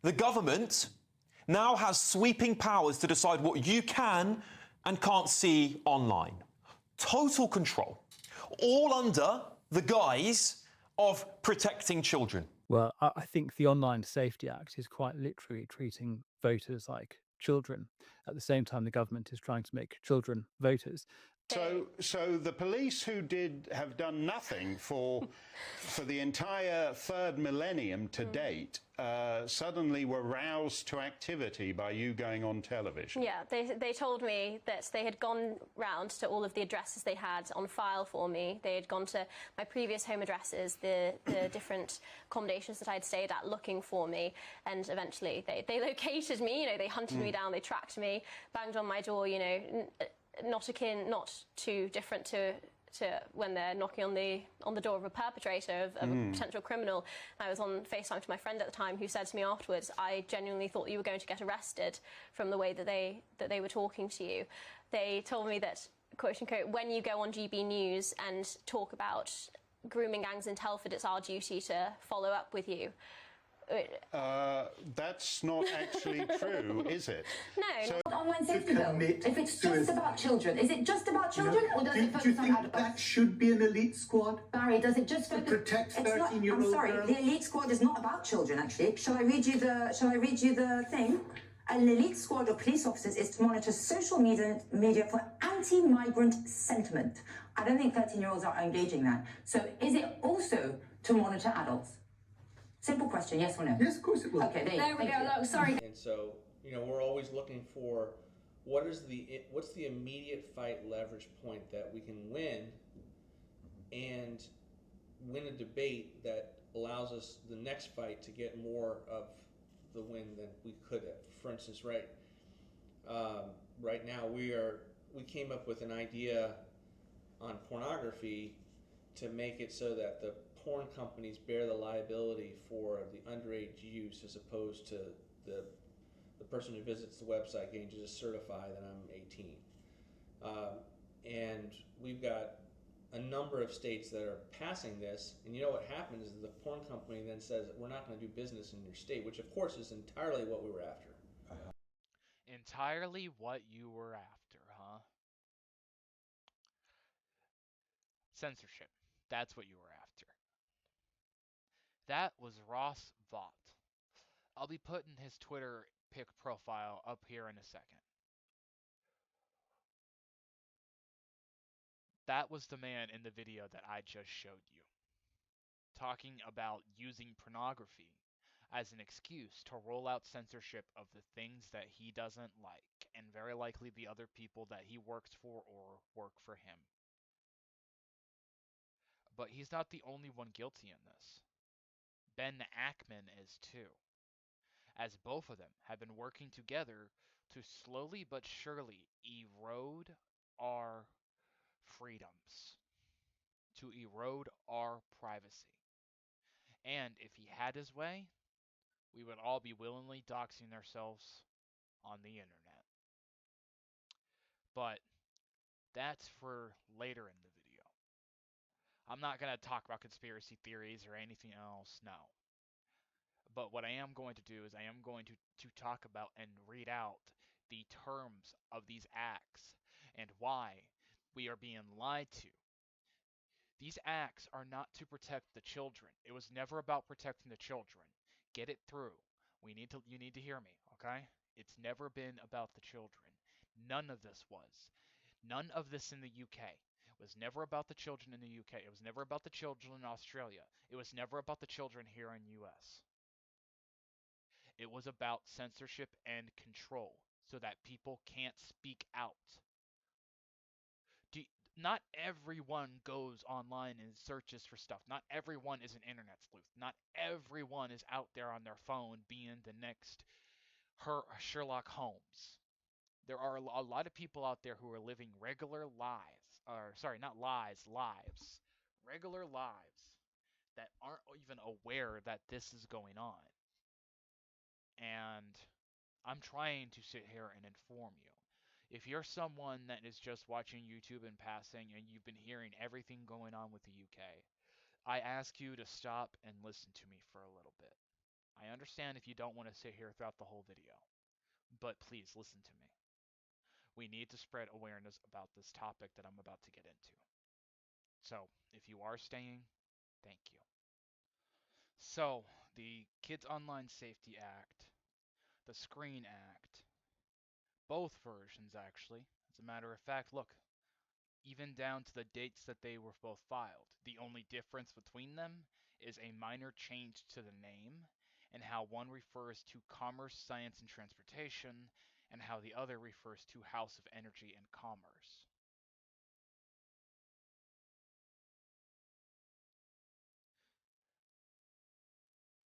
The government now has sweeping powers to decide what you can and can't see online. Total control, all under the guise of protecting children. Well, I think the Online Safety Act is quite literally treating voters like children. At the same time, the government is trying to make children voters. So the police who have done nothing for the entire third millennium to date suddenly were roused to activity by you going on television. Yeah, they told me that they had gone round to all of the addresses they had on file for me. They had gone to my previous home addresses, the different accommodations that I'd stayed at looking for me, and eventually they located me, you know, they hunted me down, they tracked me, banged on my door, you know, not too different to when they're knocking on the door of a perpetrator, of a potential criminal. I was on FaceTime to my friend at the time, who said to me afterwards, I genuinely thought you were going to get arrested from the way that they were talking to you. They told me that, quote unquote, when you go on GB News and talk about grooming gangs in Telford, it's our duty to follow up with you. That's not actually true, is it? No. So, online safety bill. If it's just about children, is it just about children, or does it focus on adults? That should be an elite squad. Barry, does it just focus? To protect 13-year-old I'm sorry, girls? the elite squad is not about children. Actually, shall I read you the thing? An elite squad of police officers is to monitor social media for anti-migrant sentiment. I don't think 13-year-olds are engaging that. So, is it also to monitor adults? Simple question, yes or no? Yes, of course it will. Okay, there we go. Look, sorry. And so, you know, we're always looking for what's the immediate fight leverage point that we can win and win a debate that allows us the next fight to get more of the win than we could have. For instance, right now we came up with an idea on pornography to make it so that the porn companies bear the liability for the underage use, as opposed to the person who visits the website getting to just certify that I'm 18. And we've got a number of states that are passing this, and you know what happens is the porn company then says, we're not going to do business in your state, which of course is entirely what we were after. Entirely what you were after, huh? Censorship. That's what you were after. That was Ross Vaught. I'll be putting his Twitter pic profile up here in a second. That was the man in the video that I just showed you, talking about using pornography as an excuse to roll out censorship of the things that he doesn't like, and very likely the other people that he works for or work for him. But he's not the only one guilty in this. Ben Ackman is too, as both of them have been working together to slowly but surely erode our freedoms, to erode our privacy. And if he had his way, we would all be willingly doxing ourselves on the internet. But that's for later in the video. I'm not going to talk about conspiracy theories or anything else, no. But what I am going to do is I am going to talk about and read out the terms of these acts and why we are being lied to. These acts are not to protect the children. It was never about protecting the children. Get it through. You need to hear me, okay? It's never been about the children. None of this was. None of this in the UK. It was never about the children in the UK. It was never about the children in Australia. It was never about the children here in US. It was about censorship and control so that people can't speak out. Not everyone goes online and searches for stuff. Not everyone is an internet sleuth. Not everyone is out there on their phone being the next Sherlock Holmes. There are a lot of people out there who are living regular lives. Lives. Regular lives that aren't even aware that this is going on. And I'm trying to sit here and inform you. If you're someone that is just watching YouTube in passing and you've been hearing everything going on with the UK, I ask you to stop and listen to me for a little bit. I understand if you don't want to sit here throughout the whole video, but please listen to me. We need to spread awareness about this topic that I'm about to get into. So, if you are staying, thank you. So, the Kids Online Safety Act, the Screen Act, both versions actually. As a matter of fact, look, even down to the dates that they were both filed. The only difference between them is a minor change to the name and how one refers to Commerce, Science, and Transportation and how the other refers to House of Energy and Commerce.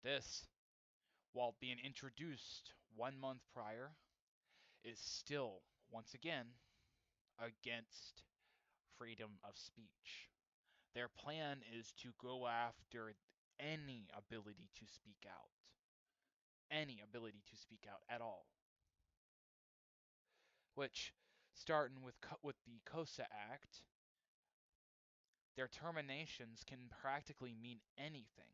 This, while being introduced 1 month prior, is still, once again, against freedom of speech. Their plan is to go after any ability to speak out. Any ability to speak out at all. Which, starting with the COSA Act, their terminations can practically mean anything.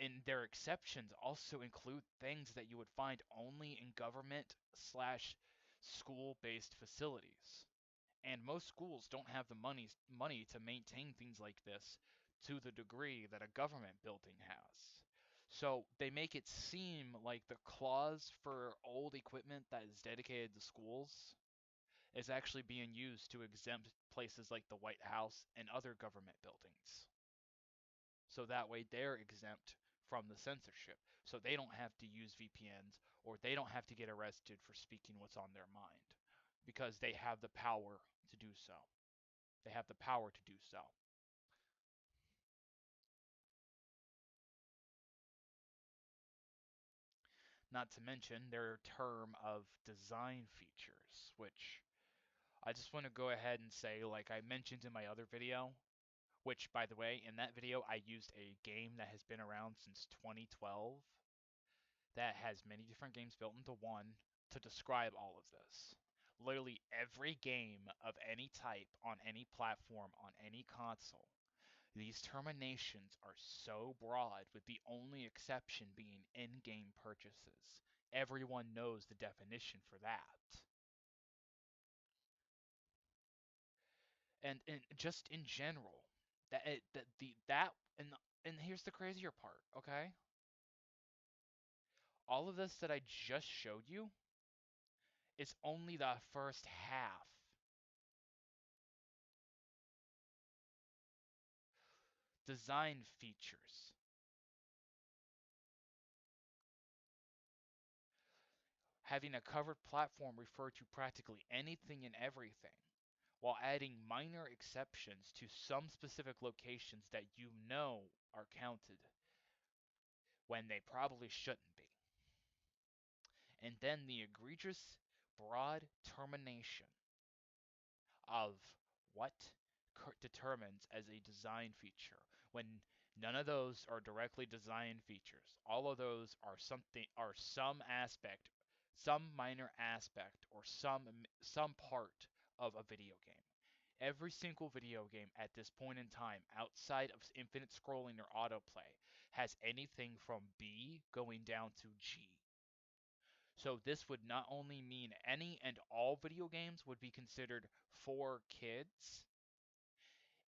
And their exceptions also include things that you would find only in government/school-based facilities. And most schools don't have the money to maintain things like this to the degree that a government building has. So they make it seem like the clause for old equipment that is dedicated to schools is actually being used to exempt places like the White House and other government buildings. So that way they're exempt from the censorship. So they don't have to use VPNs or they don't have to get arrested for speaking what's on their mind because they have the power to do so. They have the power to do so. Not to mention their term of design features, which I just want to go ahead and say, like I mentioned in my other video, which, by the way, in that video I used a game that has been around since 2012 that has many different games built into one to describe all of this. Literally every game of any type on any platform on any console. These terminations are so broad, with the only exception being in-game purchases. Everyone knows the definition for that. And just in general, and here's the crazier part, okay? All of this that I just showed you is only the first half. Design features. Having a covered platform refer to practically anything and everything, while adding minor exceptions to some specific locations that you know are counted when they probably shouldn't be. And then the egregious, broad termination of what determines as a design feature when none of those are directly design features. All of those are some aspect, some minor aspect, or some part of a video game. Every single video game at this point in time, outside of infinite scrolling or autoplay, has anything from B going down to G. So this would not only mean any and all video games would be considered for kids,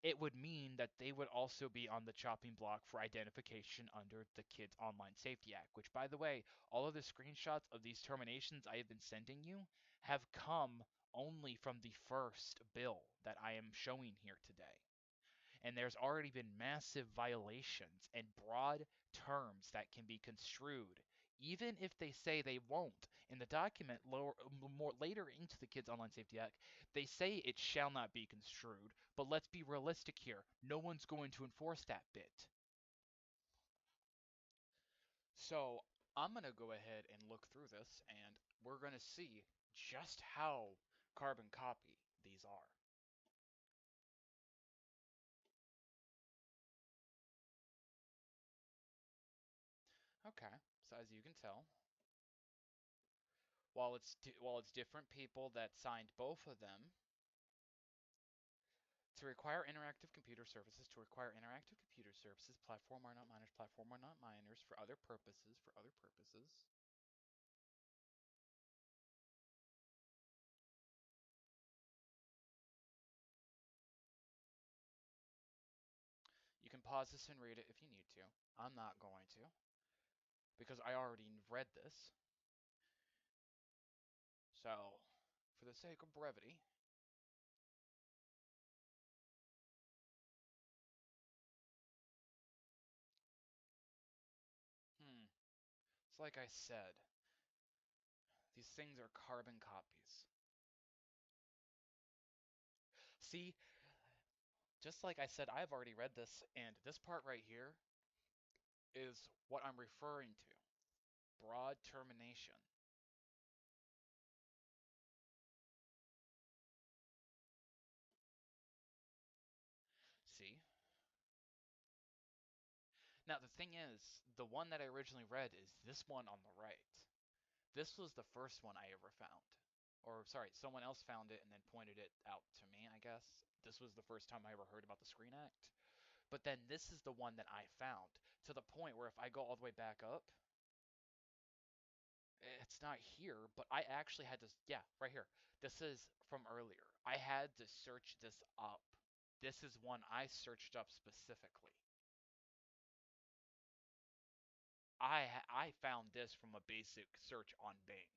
it would mean that they would also be on the chopping block for identification under the Kids Online Safety Act, which, by the way, all of the screenshots of these terminations I have been sending you have come only from the first bill that I am showing here today. And there's already been massive violations and broad terms that can be construed, even if they say they won't. In the document more later into the Kids Online Safety Act, they say it shall not be construed, but let's be realistic here. No one's going to enforce that bit. So I'm going to go ahead and look through this, and we're going to see just how carbon copy these are. Okay, so as you can tell, while it's different people that signed both of them, To require interactive computer services, platform are not miners, for other purposes, You can pause this and read it if you need to. I'm not going to, because I already read this. So, for the sake of brevity, it's like I said, these things are carbon copies. See, just like I said, I've already read this, and this part right here is what I'm referring to. Broad termination. See? Now, the thing is, the one that I originally read is this one on the right. This was the first one I ever found. Or, sorry, someone else found it and then pointed it out to me, I guess. This was the first time I ever heard about the Screen Act. But then this is the one that I found, to the point where if I go all the way back up, it's not here, but I actually had to, yeah, right here. This is from earlier. I had to search this up. This is one I searched up specifically. I found this from a basic search on Bing.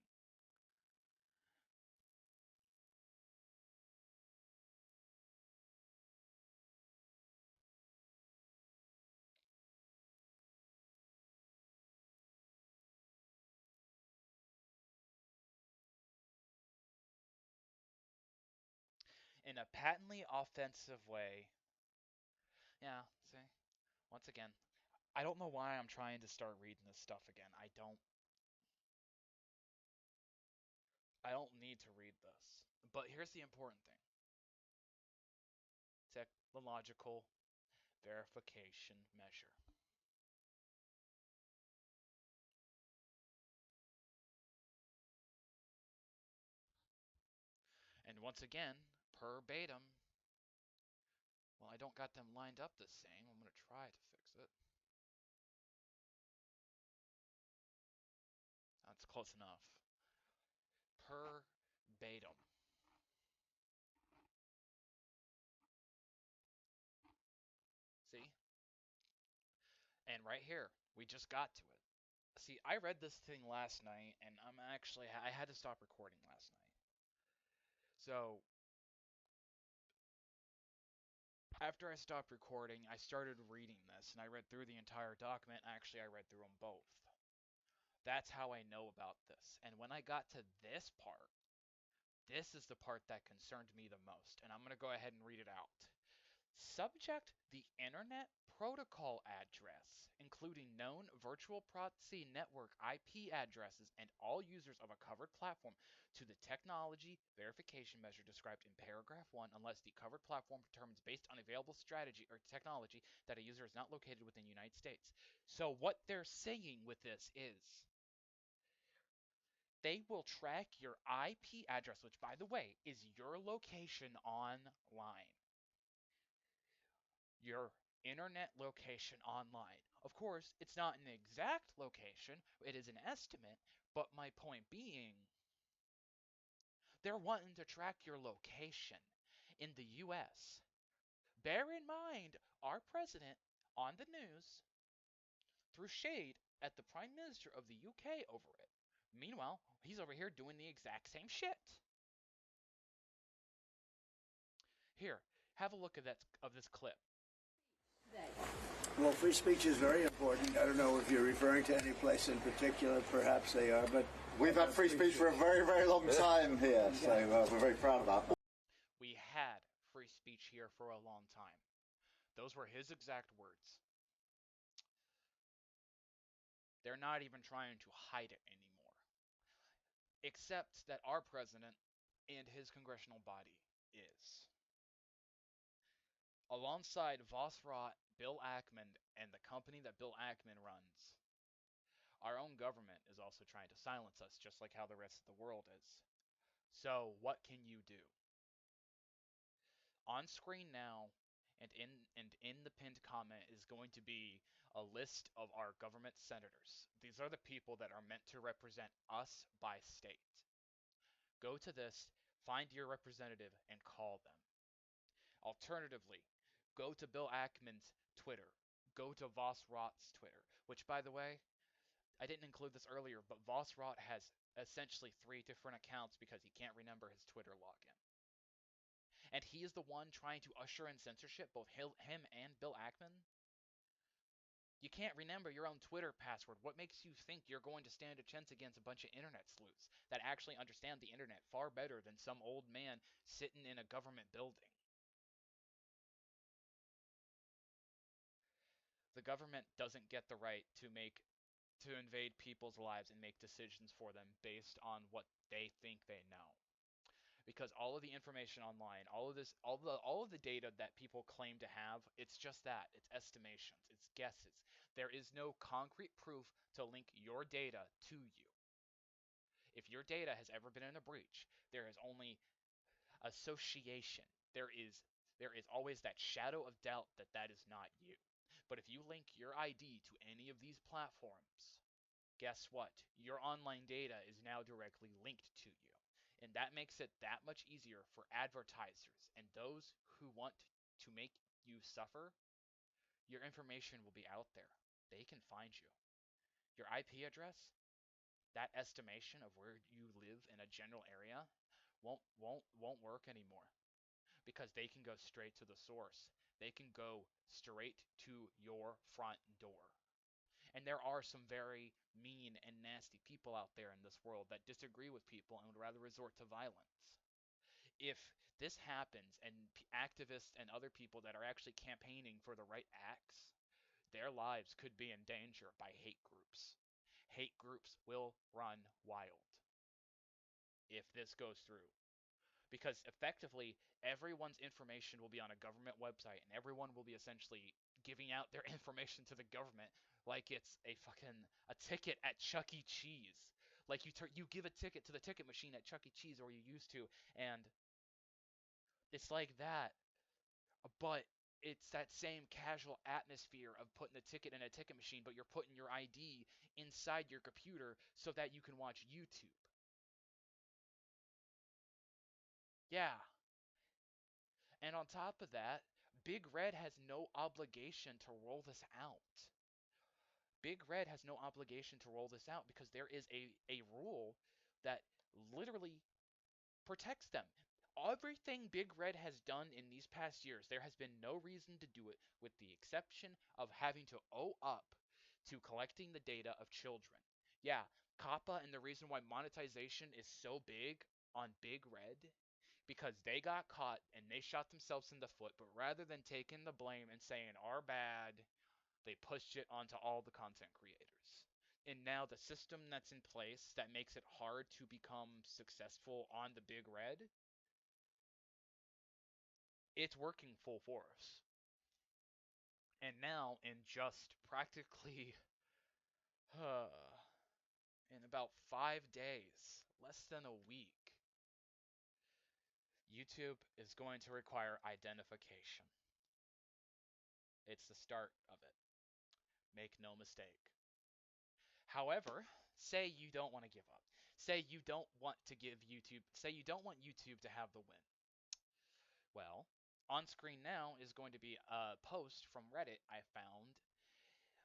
In a patently offensive way. Yeah, see? Once again, I don't know why I'm trying to start reading this stuff again. I don't need to read this. But here's the important thing. Technological verification measure. And once again, verbatim. Well, I don't got them lined up the same. I'm going to try to fix it. That's close enough. Verbatim. See? And right here, we just got to it. See, I read this thing last night, and I had to stop recording last night. So, after I stopped recording, I started reading this, and I read through the entire document. Actually, I read through them both. That's how I know about this. And when I got to this part, this is the part that concerned me the most, and I'm going to go ahead and read it out. Subject the Internet Protocol address, including known virtual proxy network IP addresses and all users of a covered platform, to the technology verification measure described in paragraph 1 unless the covered platform determines based on available strategy or technology that a user is not located within the United States. So what they're saying with this is they will track your IP address, which, by the way, is your location online. Your internet location online. Of course, it's not an exact location, it is an estimate, but my point being, they're wanting to track your location in the US. Bear in mind, our president on the news threw shade at the Prime Minister of the UK over it. Meanwhile, he's over here doing the exact same shit. Here, have a look at this clip. Well, free speech is very important. I don't know if you're referring to any place in particular. Perhaps they are, but we've had free speech for a very, very long time here, so we're very proud of that. We had free speech here for a long time. Those were his exact words. They're not even trying to hide it anymore. Except that our president and his congressional body is. Alongside Vosrot, Bill Ackman, and the company that Bill Ackman runs, our own government is also trying to silence us, just like how the rest of the world is. So what can you do? On screen now, and in the pinned comment is going to be a list of our government senators. These are the people that are meant to represent us by state. Go to this, find your representative, and call them. Alternatively, go to Bill Ackman's Twitter. Go to Voss Rott's Twitter, which, by the way, I didn't include this earlier, but Voss Rott has essentially 3 different accounts because he can't remember his Twitter login. And he is the one trying to usher in censorship, both him and Bill Ackman. You can't remember your own Twitter password. What makes you think you're going to stand a chance against a bunch of internet sleuths that actually understand the internet far better than some old man sitting in a government building? The government doesn't get the right to invade people's lives and make decisions for them based on what they think they know. Because all of the information online, all of the data that people claim to have, it's just that. It's estimations, it's guesses. There is no concrete proof to link your data to you. If your data has ever been in a breach, there is only association. There is always that shadow of doubt that that is not you. But if you link your ID to any of these platforms, guess what? Your online data is now directly linked to you. And that makes it that much easier for advertisers and those who want to make you suffer. Your information will be out there. They can find you. Your IP address, that estimation of where you live in a general area, won't work anymore because they can go straight to the source. They can go straight to your front door. And there are some very mean and nasty people out there in this world that disagree with people and would rather resort to violence. If this happens and activists and other people that are actually campaigning for the right acts, their lives could be in danger by hate groups. Hate groups will run wild if this goes through. Because effectively, everyone's information will be on a government website, and everyone will be essentially giving out their information to the government like it's a ticket at Chuck E. Cheese. Like you give a ticket to the ticket machine at Chuck E. Cheese, or you used to, and it's like that. But it's that same casual atmosphere of putting the ticket in a ticket machine, but you're putting your ID inside your computer so that you can watch YouTube. Yeah. And on top of that, Big Red has no obligation to roll this out. Big Red has no obligation to roll this out because there is a rule that literally protects them. Everything Big Red has done in these past years, there has been no reason to do it with the exception of having to owe up to collecting the data of children. Yeah, COPPA and the reason why monetization is so big on Big Red because they got caught and they shot themselves in the foot, but rather than taking the blame and saying our bad, they pushed it onto all the content creators. And now the system that's in place that makes it hard to become successful on the Big Red, it's working full force. And now in just practically in about 5 days, less than a week, YouTube is going to require identification. It's the start of it. Make no mistake. However, say you don't want to give up. Say you don't want to say you don't want YouTube to have the win. Well, on screen now is going to be a post from Reddit I found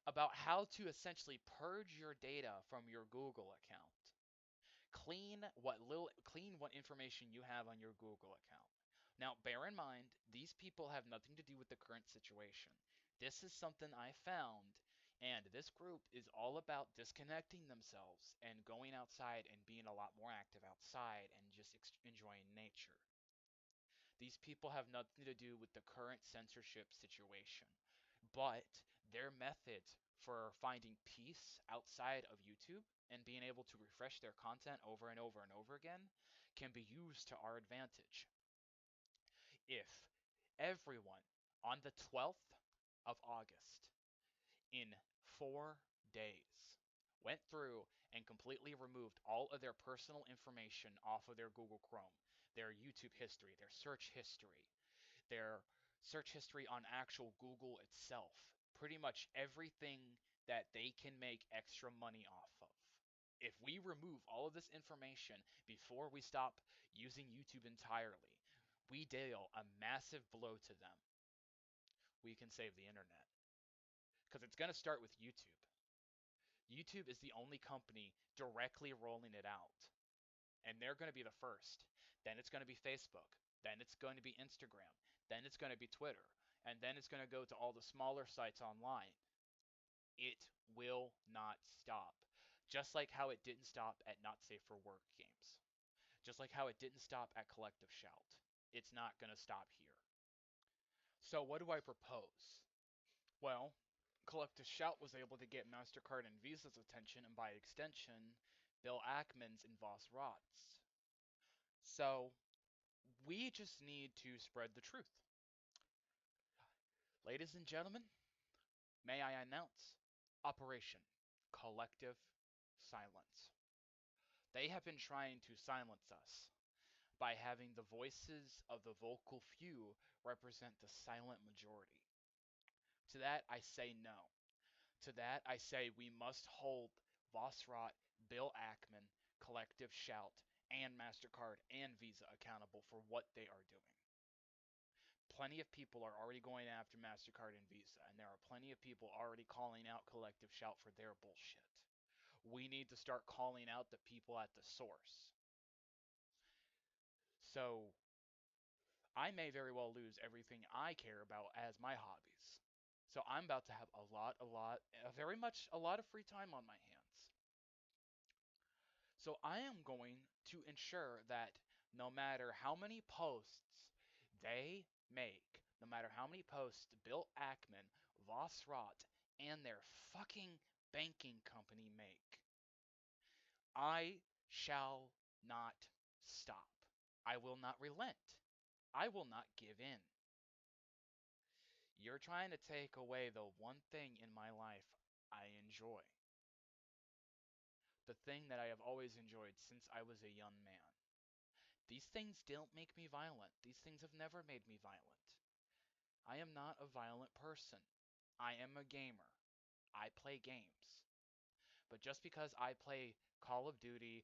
about how to essentially purge your data from your Google account. Clean what information you have on your Google account. Now, bear in mind, these people have nothing to do with the current situation. This is something I found, and this group is all about disconnecting themselves and going outside and being a lot more active outside and just enjoying nature. These people have nothing to do with the current censorship situation, but their methods for finding peace outside of YouTube and being able to refresh their content over and over and over again can be used to our advantage. If everyone on the 12th of August, in 4 days, went through and completely removed all of their personal information off of their Google Chrome, their YouTube history, their search history, their search history on actual Google itself. Pretty much everything that they can make extra money off of. If we remove all of this information before we stop using YouTube entirely, we deal a massive blow to them. We can save the internet. Because it's going to start with YouTube. YouTube is the only company directly rolling it out. And they're going to be the first. Then it's going to be Facebook. Then it's going to be Instagram. Then it's going to be Twitter. And then it's going to go to all the smaller sites online. It will not stop. Just like how it didn't stop at Not Safe for Work games. Just like how it didn't stop at Collective Shout. It's not going to stop here. So what do I propose? Well, Collective Shout was able to get MasterCard and Visa's attention, and by extension, Bill Ackman's and Voss Rott's. So, we just need to spread the truth. Ladies and gentlemen, may I announce Operation Collective Silence. They have been trying to silence us by having the voices of the vocal few represent the silent majority. To that, I say no. To that, I say we must hold Vossrot, Bill Ackman, Collective Shout, and MasterCard and Visa accountable for what they are doing. Plenty of people are already going after MasterCard and Visa, and there are plenty of people already calling out Collective Shout for their bullshit. We need to start calling out the people at the source. So, I may very well lose everything I care about as my hobbies. So I'm about to have very much a lot of free time on my hands. So I am going to ensure that no matter how many posts they make, no matter how many posts Bill Ackman, Voss Rott, and their fucking banking company make, I shall not stop. I will not relent. I will not give in. You're trying to take away the one thing in my life I enjoy. The thing that I have always enjoyed since I was a young man. These things don't make me violent. These things have never made me violent. I am not a violent person. I am a gamer. I play games. But just because I play Call of Duty,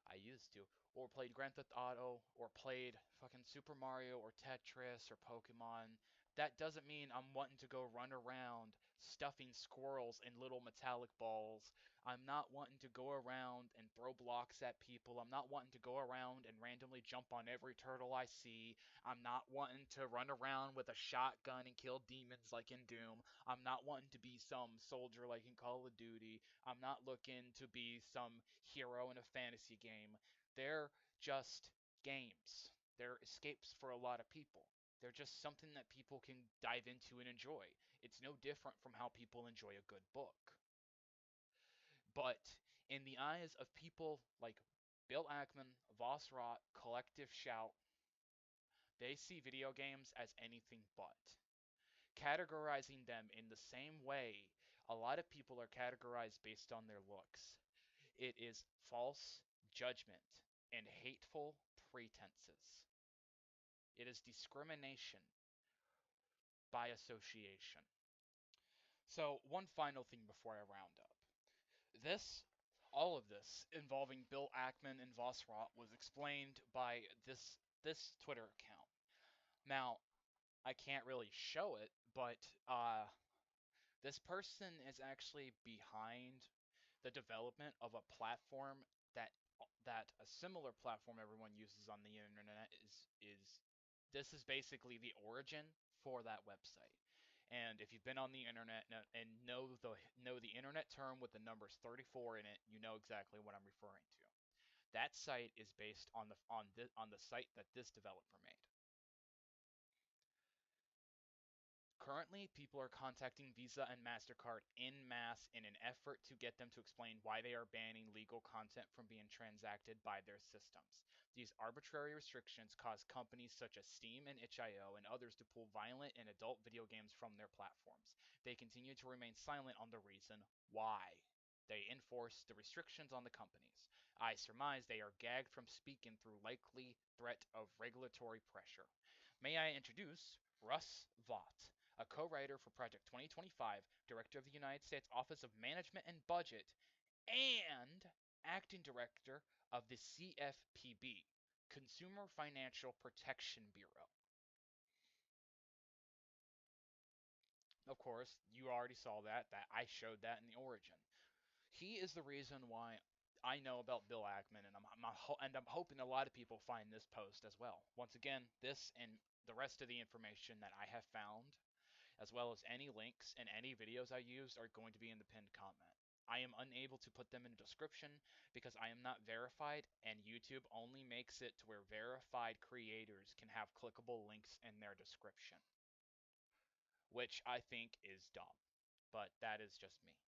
I used to, or played Grand Theft Auto, or played fucking Super Mario, or Tetris, or Pokemon, that doesn't mean I'm wanting to go run around stuffing squirrels in little metallic balls. I'm not wanting to go around and throw blocks at people. I'm not wanting to go around and randomly jump on every turtle I see. I'm not wanting to run around with a shotgun and kill demons like in Doom. I'm not wanting to be some soldier like in Call of Duty. I'm not looking to be some hero in a fantasy game. They're just games. They're escapes for a lot of people. They're just something that people can dive into and enjoy. It's no different from how people enjoy a good book. But in the eyes of people like Bill Ackman, Voss Rott, Collective Shout, they see video games as anything but. Categorizing them in the same way a lot of people are categorized based on their looks. It is false judgment and hateful pretenses. It is discrimination by association. So, one final thing before I round up. All of this involving Bill Ackman and Voss Rott was explained by this Twitter account. Now, I can't really show it, but this person is actually behind the development of a platform that a similar platform everyone uses on the internet is this is basically the origin for that website. And if you've been on the internet and know the internet term with the numbers 34 in it, you know exactly what I'm referring to. That site is based on the site that this developer made. Currently, people are contacting Visa and MasterCard en masse in an effort to get them to explain why they are banning legal content from being transacted by their systems. These arbitrary restrictions cause companies such as Steam and itch.io and others to pull violent and adult video games from their platforms. They continue to remain silent on the reason why. They enforce the restrictions on the companies. I surmise they are gagged from speaking through likely threat of regulatory pressure. May I introduce Russ Vought, a co-writer for Project 2025, director of the United States Office of Management and Budget, and acting director of the CFPB, Consumer Financial Protection Bureau. Of course, you already saw that I showed that in the origin. He is the reason why I know about Bill Ackman, and I'm hoping a lot of people find this post as well. Once again, this and the rest of the information that I have found, as well as any links and any videos I used, are going to be in the pinned comment. I am unable to put them in the description because I am not verified, and YouTube only makes it to where verified creators can have clickable links in their description, which I think is dumb, but that is just me.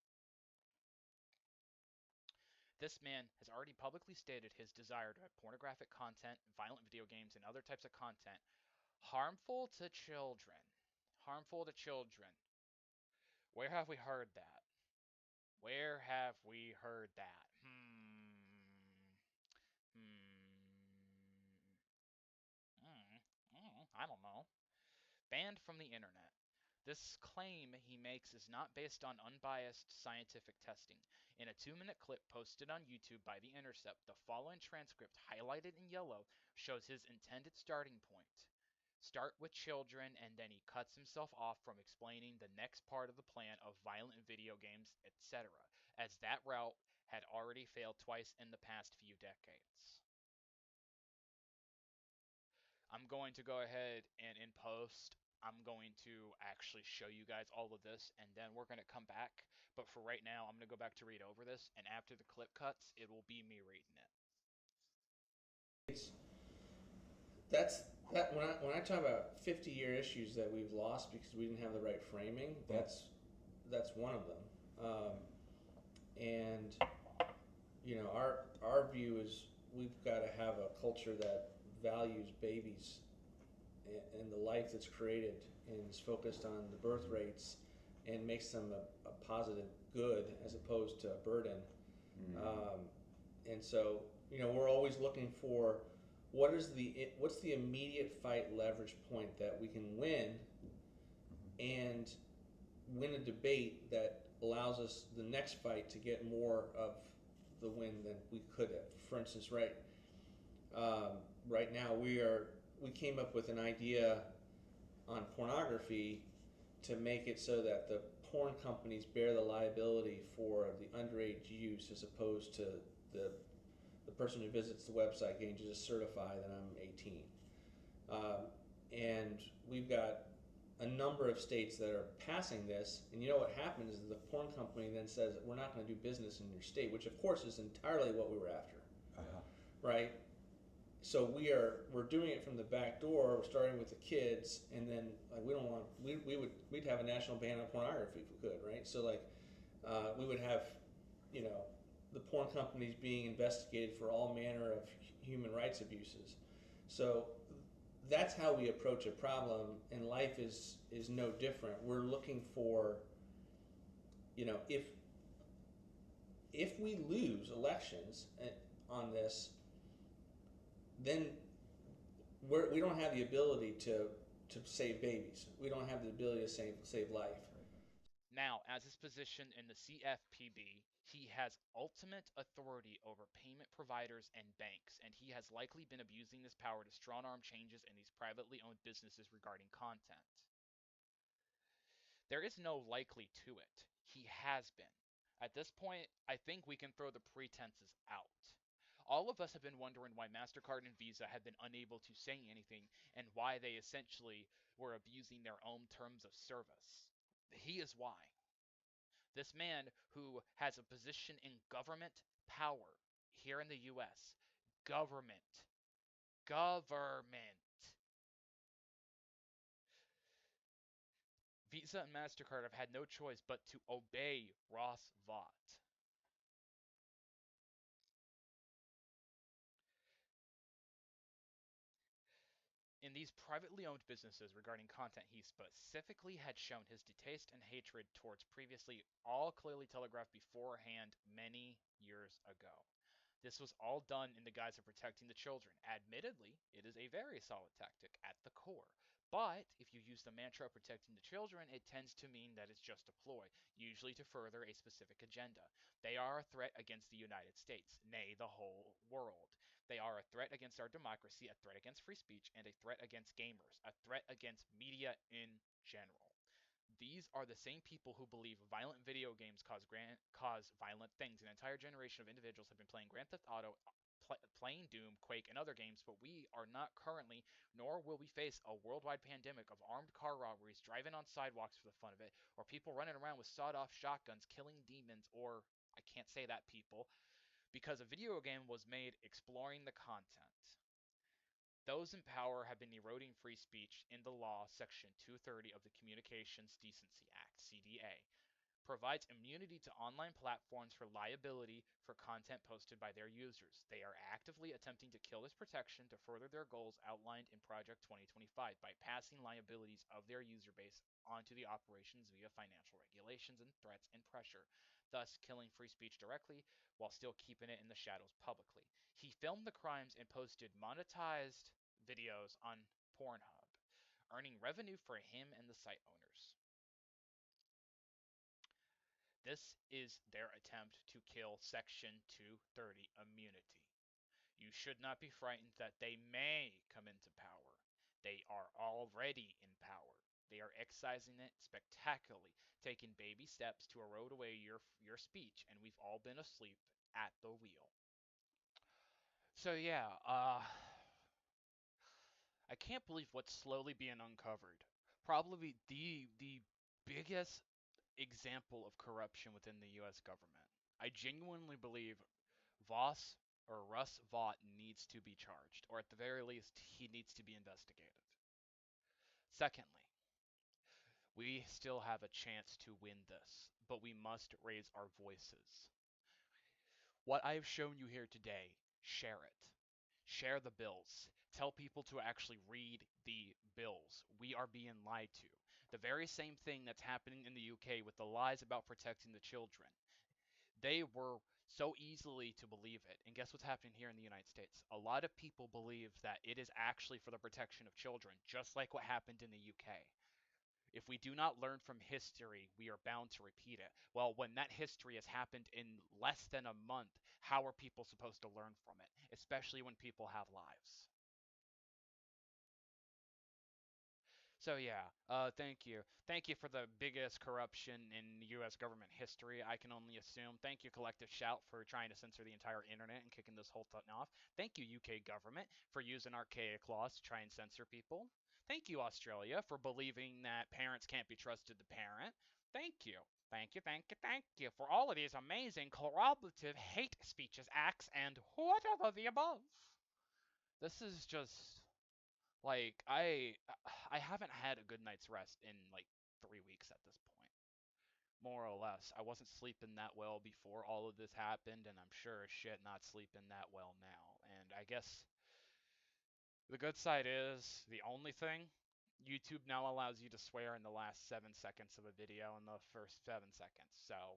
This man has already publicly stated his desire to have pornographic content, violent video games, and other types of content harmful to children. Harmful to children. Where have we heard that? Where have we heard that? I don't know. Banned from the internet. This claim he makes is not based on unbiased scientific testing. In a 2-minute clip posted on YouTube by The Intercept, the following transcript, highlighted in yellow, shows his intended starting point. Start with children, and then he cuts himself off from explaining the next part of the plan of violent video games, etc., as that route had already failed twice in the past few decades. I'm going to go ahead and in post, I'm going to actually show you guys all of this, and then we're going to come back. But for right now, I'm going to go back to read over this, and after the clip cuts, it will be me reading it. When I talk about 50-year issues that we've lost because we didn't have the right framing, that's one of them. And you know, our view is we've got to have a culture that values babies and the life that's created and is focused on the birth rates and makes them a positive good as opposed to a burden. And so, you know, we're always looking for what's the immediate fight leverage point that we can win and win a debate that allows us the next fight to get more of the win than we could have. For instance, right now we came up with an idea on pornography to make it so that the porn companies bear the liability for the underage use as opposed to the person who visits the website getting to just certify that I'm 18. And we've got a number of states that are passing this, and you know what happens is the porn company then says we're not going to do business in your state, which of course is entirely what we were after, right? So we're doing it from the back door. We're starting with the kids, and then like we'd have a national ban on pornography if we could, right? So like we would have, you know, the porn companies being investigated for all manner of human rights abuses. So that's how we approach a problem, and life is no different. We're looking for, you know, if we lose elections on this, then we don't have the ability to save babies. We don't have the ability to save life. Now, as his position in the CFPB, he has ultimate authority over payment providers and banks, and he has likely been abusing this power to strong-arm changes in these privately owned businesses regarding content. There is no likely to it. He has been. At this point, I think we can throw the pretenses out. All of us have been wondering why MasterCard and Visa have been unable to say anything and why they essentially were abusing their own terms of service. He is why. This man who has a position in government power here in the US, government. Visa and MasterCard have had no choice but to obey Ross Vought. In these privately owned businesses regarding content, he specifically had shown his distaste and hatred towards previously, all clearly telegraphed beforehand many years ago. This was all done in the guise of protecting the children. Admittedly, it is a very solid tactic at the core, But if you use the mantra of protecting the children, it tends to mean that it's just a ploy, usually to further a specific agenda. They are a threat against the United States, nay, the whole world. They are a threat against our democracy, a threat against free speech, and a threat against gamers, a threat against media in general. These are the same people who believe violent video games cause violent things. An entire generation of individuals have been playing Grand Theft Auto, playing Doom, Quake, and other games, but we are not currently, nor will we face a worldwide pandemic of armed car robberies, driving on sidewalks for the fun of it, or people running around with sawed-off shotguns killing demons, or I can't say that people, because a video game was made exploring the content. Those in power have been eroding free speech in the law. Section 230 of the Communications Decency Act, CDA, provides immunity to online platforms for liability for content posted by their users. They are actively attempting to kill this protection to further their goals outlined in Project 2025 by passing liabilities of their user base onto the operations via financial regulations and threats and pressure, thus killing free speech directly while still keeping it in the shadows publicly. He filmed the crimes and posted monetized videos on Pornhub, earning revenue for him and the site owners. This is their attempt to kill Section 230 immunity. You should not be frightened that they may come into power. They are already in power. They are excising it spectacularly, taking baby steps to erode away your speech, and we've all been asleep at the wheel. So yeah, I can't believe what's slowly being uncovered. Probably the biggest example of corruption within the U.S. government. I genuinely believe Voss or Russ Vought needs to be charged, or at the very least, he needs to be investigated. Secondly, we still have a chance to win this, but we must raise our voices. What I have shown you here today, share it. Share the bills. Tell people to actually read the bills. We are being lied to. The very same thing that's happening in the UK with the lies about protecting the children. They were so easily to believe it. And guess what's happening here in the United States? A lot of people believe that it is actually for the protection of children, just like what happened in the UK. If we do not learn from history, we are bound to repeat it. Well, when that history has happened in less than a month, how are people supposed to learn from it? Especially when people have lives. So yeah, thank you. Thank you for the biggest corruption in U.S. government history, I can only assume. Thank you, Collective Shout, for trying to censor the entire internet and kicking this whole thing off. Thank you, UK government, for using archaic laws to try and censor people. Thank you, Australia, for believing that parents can't be trusted to parent. Thank you. Thank you, thank you, thank you for all of these amazing corroborative hate speeches, acts, and whatever the above. This is just like I haven't had a good night's rest in like 3 weeks at this point. More or less. I wasn't sleeping that well before all of this happened, and I'm sure as shit not sleeping that well now. And I guess the good side is the only thing, YouTube now allows you to swear in the last 7 seconds of a video in the first 7 seconds. So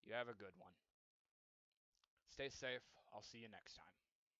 you have a good one. Stay safe. I'll see you next time.